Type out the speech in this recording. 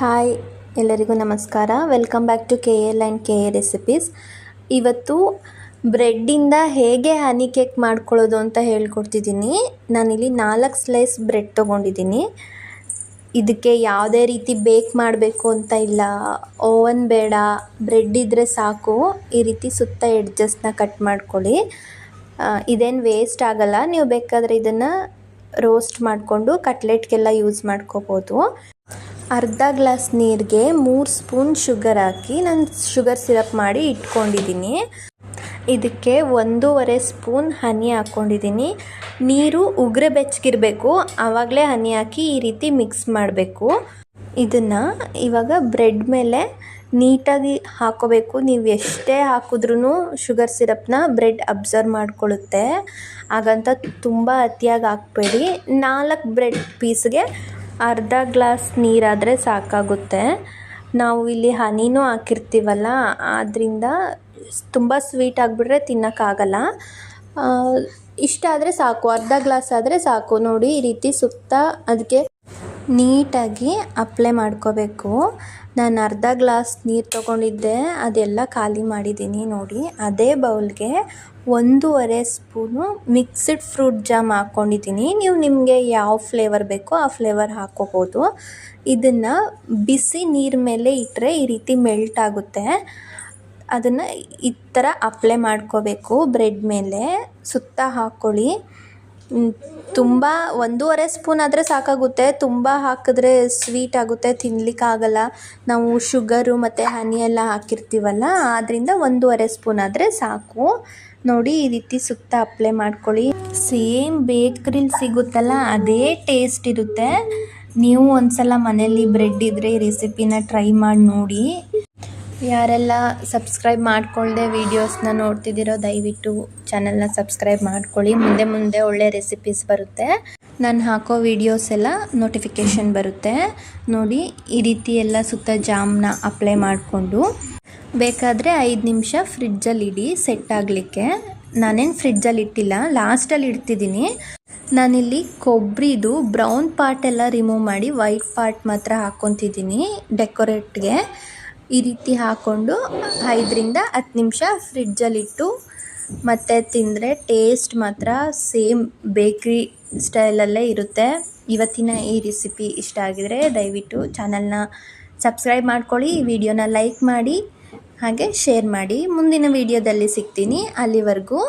Hi, ಎಲ್ಲರಿಗೂ ನಮಸ್ಕಾರ. Welcome back to KL and KA recipes. ಇವತ್ತು ಬ್ರೆಡ್ಡಿಂದ ಹೇಗೆ ಹನಿ ಕೇಕ್ ಮಾಡ್ಕೊಳ್ಳೋದು ಅಂತ ಹೇಳ್ಕೊಡ್ತಿದ್ದೀನಿ. ನಾನಿಲ್ಲಿ 4 ಸ್ಲೈಸ್ ಬ್ರೆಡ್ ತೊಗೊಂಡಿದ್ದೀನಿ. ಇದಕ್ಕೆ ಯಾವುದೇ ರೀತಿ ಬೇಕ್ ಮಾಡಬೇಕು ಅಂತ ಇಲ್ಲ, ಓವನ್ ಬೇಡ, ಬ್ರೆಡ್ ಇದ್ದರೆ ಸಾಕು. ಈ ರೀತಿ ಸುತ್ತ ಎಡ್ಜಸ್ನ ಕಟ್ ಮಾಡ್ಕೊಳ್ಳಿ. ಇದೇನು ವೇಸ್ಟ್ ಆಗಲ್ಲ. ನೀವು ಬೇಕಾದರೆ ಇದನ್ನು ರೋಸ್ಟ್ ಮಾಡಿಕೊಂಡು ಕಟ್ಲೆಟ್ಗೆಲ್ಲ ಯೂಸ್ ಮಾಡ್ಕೋಬೋದು. ಅರ್ಧ ಗ್ಲಾಸ್ ನೀರಿಗೆ 3 ಸ್ಪೂನ್ ಶುಗರ್ ಹಾಕಿ ನಾನು ಶುಗರ್ ಸಿರಪ್ ಮಾಡಿ ಇಟ್ಕೊಂಡಿದ್ದೀನಿ. ಇದಕ್ಕೆ 1.5 ಸ್ಪೂನ್ ಹನಿ ಹಾಕ್ಕೊಂಡಿದ್ದೀನಿ. ನೀರು ಉಗುರು ಬೆಚ್ಚಗಿರಬೇಕು, ಆವಾಗಲೇ ಹನಿ ಹಾಕಿ ಈ ರೀತಿ ಮಿಕ್ಸ್ ಮಾಡಬೇಕು. ಇದನ್ನು ಇವಾಗ ಬ್ರೆಡ್ ಮೇಲೆ ನೀಟಾಗಿ ಹಾಕೋಬೇಕು. ನೀವು ಎಷ್ಟೇ ಹಾಕಿದ್ರೂ ಶುಗರ್ ಸಿರಪ್ನ ಬ್ರೆಡ್ ಅಬ್ಸರ್ವ್ ಮಾಡ್ಕೊಳ್ಳುತ್ತೆ. ಹಾಗಂತ ತುಂಬ ಅತಿಯಾಗಿ ಹಾಕಬೇಡಿ. 4 ಬ್ರೆಡ್ ಪೀಸ್ಗೆ ಅರ್ಧ ಗ್ಲಾಸ್ ನೀರಾದರೆ ಸಾಕಾಗುತ್ತೆ. ನಾವು ಇಲ್ಲಿ ಹನಿನೂ ಹಾಕಿರ್ತೀವಲ್ಲ, ಆದ್ದರಿಂದ ತುಂಬ ಸ್ವೀಟ್ ಆಗಿಬಿಟ್ರೆ ತಿನ್ನೋಕ್ಕಾಗಲ್ಲ. ಇಷ್ಟ ಆದರೆ ಸಾಕು, ಅರ್ಧ ಗ್ಲಾಸ್ ಆದರೆ ಸಾಕು. ನೋಡಿ, ಈ ರೀತಿ ಸುತ್ತ ಅದಕ್ಕೆ ನೀಟಾಗಿ ಅಪ್ಲೈ ಮಾಡ್ಕೋಬೇಕು. ನಾನು ಅರ್ಧ ಗ್ಲಾಸ್ ನೀರು ತೊಗೊಂಡಿದ್ದೆ, ಅದೆಲ್ಲ ಖಾಲಿ ಮಾಡಿದ್ದೀನಿ. ನೋಡಿ, ಅದೇ ಬೌಲ್ಗೆ 1.5 ಸ್ಪೂನು ಮಿಕ್ಸ್ಡ್ ಫ್ರೂಟ್ ಜಾಮ್ ಹಾಕ್ಕೊಂಡಿದ್ದೀನಿ. ನೀವು ನಿಮಗೆ ಯಾವ ಫ್ಲೇವರ್ ಬೇಕೋ ಆ ಫ್ಲೇವರ್ ಹಾಕ್ಕೋಬೋದು. ಇದನ್ನು ಬಿಸಿ ನೀರ ಮೇಲೆ ಇಟ್ಟರೆ ಈ ರೀತಿ ಮೆಲ್ಟ್ ಆಗುತ್ತೆ. ಅದನ್ನು ಈ ಥರ ಅಪ್ಲೈ ಮಾಡ್ಕೋಬೇಕು. ಬ್ರೆಡ್ ಮೇಲೆ ಸುತ್ತ ಹಾಕ್ಕೊಳ್ಳಿ. ತುಂಬ 1.5 ಸ್ಪೂನ್ ಆದರೆ ಸಾಕಾಗುತ್ತೆ. ತುಂಬ ಹಾಕಿದ್ರೆ ಸ್ವೀಟ್ ಆಗುತ್ತೆ, ತಿನ್ನಲಿಕ್ಕಾಗಲ್ಲ. ನಾವು ಶುಗರು ಮತ್ತು ಹನಿ ಎಲ್ಲ ಹಾಕಿರ್ತೀವಲ್ಲ, ಆದ್ದರಿಂದ 1.5 ಸ್ಪೂನ್ ಆದರೆ ಸಾಕು. ನೋಡಿ, ಈ ರೀತಿ ಸುತ್ತ ಅಪ್ಲೈ ಮಾಡ್ಕೊಳ್ಳಿ. ಸೇಮ್ ಬೇಕ್ರಿಲಿ ಸಿಗುತ್ತಲ್ಲ, ಅದೇ ಟೇಸ್ಟ್ ಇರುತ್ತೆ. ನೀವು ಒಂದ್ಸಲ ಮನೇಲಿ ಬ್ರೆಡ್ ಇದ್ದರೆ ಈ ರೆಸಿಪಿನ ಟ್ರೈ ಮಾಡಿ ನೋಡಿ. ಯಾರೆಲ್ಲ ಸಬ್ಸ್ಕ್ರೈಬ್ ಮಾಡ್ಕೊಳ್ಳದೆ ವೀಡಿಯೋಸ್ನ ನೋಡ್ತಿದ್ದೀರೋ ದಯವಿಟ್ಟು ಚಾನಲ್ನ ಸಬ್ಸ್ಕ್ರೈಬ್ ಮಾಡ್ಕೊಳ್ಳಿ. ಮುಂದೆ ಒಳ್ಳೆ ರೆಸಿಪೀಸ್ ಬರುತ್ತೆ. ನಾನು ಹಾಕೋ ವೀಡಿಯೋಸ್ ಎಲ್ಲ ನೋಟಿಫಿಕೇಷನ್ ಬರುತ್ತೆ. ನೋಡಿ, ಈ ರೀತಿ ಎಲ್ಲ ಸುತ್ತ ಜಾಮ್ನ ಅಪ್ಲೈ ಮಾಡಿಕೊಂಡು ಬೇಕಾದರೆ 5 ನಿಮಿಷ ಫ್ರಿಡ್ಜಲ್ಲಿ ಇಡಿ ಸೆಟ್ ಆಗಲಿಕ್ಕೆ. ನಾನೇನು ಫ್ರಿಡ್ಜಲ್ಲಿ ಇಟ್ಟಿಲ್ಲ, ಲಾಸ್ಟಲ್ಲಿ ಇಡ್ತಿದ್ದೀನಿ. ನಾನಿಲ್ಲಿ ಕೊಬ್ಬರಿದು ಬ್ರೌನ್ ಪಾರ್ಟ್ ಎಲ್ಲ ರಿಮೂವ್ ಮಾಡಿ ವೈಟ್ ಪಾರ್ಟ್ ಮಾತ್ರ ಹಾಕ್ಕೊತಿದ್ದೀನಿ ಡೆಕೋರೇಟ್ಗೆ. ಈ ರೀತಿ ಹಾಕ್ಕೊಂಡು 5ರಿಂದ 10 ನಿಮಿಷ ಫ್ರಿಡ್ಜಲ್ಲಿಟ್ಟು ಮತ್ತೆ ತಿಂದರೆ ಟೇಸ್ಟ್ ಮಾತ್ರ ಸೇಮ್ ಬೇಕ್ರಿ ಸ್ಟೈಲಲ್ಲೇ ಇರುತ್ತೆ. ಇವತ್ತಿನ ಈ ರೆಸಿಪಿ ಇಷ್ಟ ಆಗಿದರೆ ದಯವಿಟ್ಟು ಚಾನಲ್ನ ಸಬ್ಸ್ಕ್ರೈಬ್ ಮಾಡ್ಕೊಳ್ಳಿ, ಈ ವಿಡಿಯೋನ ಲೈಕ್ ಮಾಡಿ, ಹಾಗೆ ಶೇರ್ ಮಾಡಿ. ಮುಂದಿನ ವಿಡಿಯೋದಲ್ಲಿ ಸಿಗ್ತೀನಿ. ಅಲ್ಲಿವರೆಗೂ